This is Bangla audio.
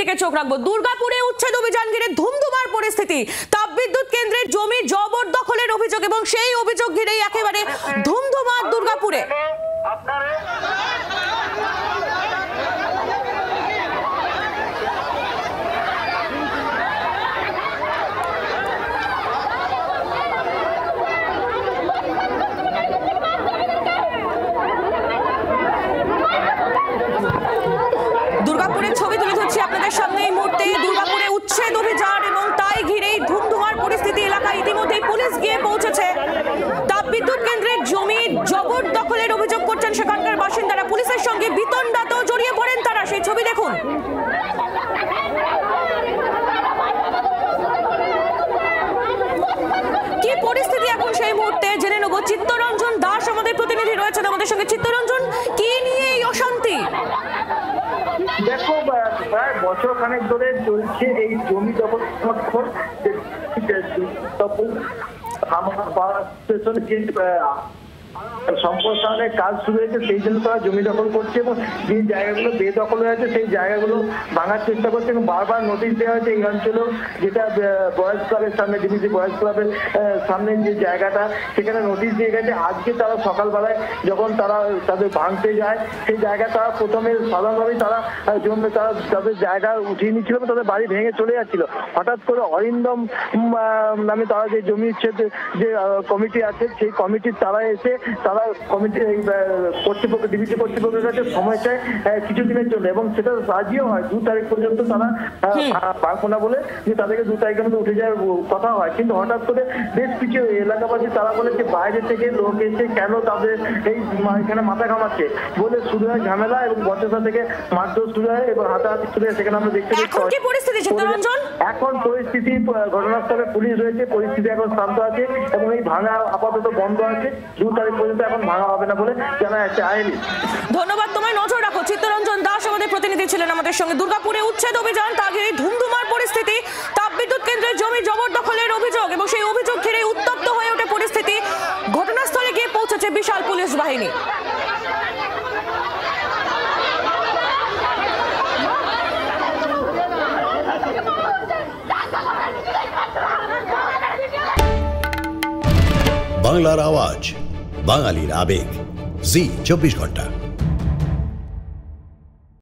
দিকে চোখ রাখবো। দুর্গাপুরে উচ্ছেদ অভিযান ঘিরে ধুমধুমার পরিস্থিতি। তাপবিদ্যুৎ কেন্দ্রের জমি জবরদখলের অভিযোগ এবং সেই অভিযোগ ঘিরেই একেবারে ধুমধুমার দুর্গাপুরে। দুর্গাপুরের ছবি তুলে ধরছি আপনাদের সামনে এই মুহূর্তে। দুর্গাপুরে উচ্ছেদ অভিযান এবং তাই ঘিরেই ধুমধুমার পরিস্থিতি। এলাকায় ইতিমধ্যেই পুলিশ গিয়ে পৌঁছেছে। তাপবিদ্যুৎ কেন্দ্রের জমি জবরদখলের অভিযোগ করছেন সেখানকার বাসিন্দারা। পুলিশের সঙ্গে বিতণ্ডাতেও জড়িয়ে পড়েন তারা। সেই ছবি দেখুন। কি পরিস্থিতি এখন সেই মুহূর্তে জেনে নেব। চিত্তরঞ্জন দাস আমাদের প্রতিনিধি রয়েছেন আমাদের সঙ্গে। চিত্তরঞ্জন, কি নিয়ে এই অশান্তি? দেখো, প্রায় বছর খানেক ধরে চলছে এই জমি দখল সম্প্রসারণের কাজ শুরু হয়েছে, সেই জন্য তারা জমি দখল করছে এবং যে জায়গাগুলো বেদখল হয়েছে সেই জায়গাগুলো ভাঙার চেষ্টা করছে এবং বারবার নোটিশ দেওয়া হয়েছে। এই অঞ্চলেও যেটা বয়েজ ক্লাবের সামনে, ডিবিসি বয়েজ ক্লাবের সামনে যে জায়গাটা, সেখানে নোটিশ দিয়ে গেছে। আজকে তারা সকালবেলায় যখন তারা তাদের ভাঙতে যায়, সেই জায়গা তারা প্রথমে সাধারণভাবেই তারা তাদের জায়গা উঠিয়ে নিচ্ছিল, তাদের বাড়ি ভেঙে চলে যাচ্ছিল। হঠাৎ করে অরিন্দম নামে তারা যে জমি উচ্ছেদ যে কমিটি আছে, সেই কমিটির তারা এসে তারা কমিটি কর্তৃপক্ষ ডিবিসি কর্তৃপক্ষের কাছে সময় চায় কিছুদিনের জন্য এবং সেটা রাজিও হয়। 2 তারিখ পর্যন্ত তারা পারবো না বলে যে তাদেরকে 2 তারিখের মধ্যে উঠে যাওয়ার কথা হয়। কিন্তু হঠাৎ করে বেশ কিছু এলাকাবাসী তারা বলে যে বাইরে থেকে লোক এসে কেন তাদের এই এখানে মাথা ঘামাচ্ছে বলে শুরু হয় ঝামেলা এবং বচসা থেকে মারধর শুরু হয় এবং হাতাহাতি শুরু হয়। সেখানে আমরা দেখতে পাচ্ছি এখন পরিস্থিতি ঘটনাস্থলে পুলিশ রয়েছে, পরিস্থিতি এখন শান্ত আছে এবং এই ভাঙা আপাতত বন্ধ আছে। 2 তারিখ পর্যন্ত এখন ভাঙা হবে না বলে জানা যাচ্ছে। আইনি ধন্যবাদ, তোমায় নজর রাখো। চিত্তরঞ্জন দাস আমাদের প্রতিনিধি ছিলেন আমাদের সঙ্গে। দুর্গাপুরে উচ্ছেদ অভিযান, তা ঘিরে ধুমধুমার পরিস্থিতি। তাপবিদ্যুৎ কেন্দ্রের জমি জবরদখলের অভিযোগ এবং সেই অভিযোগ ঘিরে উত্তপ্ত হয়ে ওঠে পরিস্থিতি। ঘটনাস্থলে গিয়ে পৌঁছেছে বিশাল পুলিশ বাহিনী। বাংলার আওয়াজ, বাঙালির আবেগ, জি 24 ঘন্টা।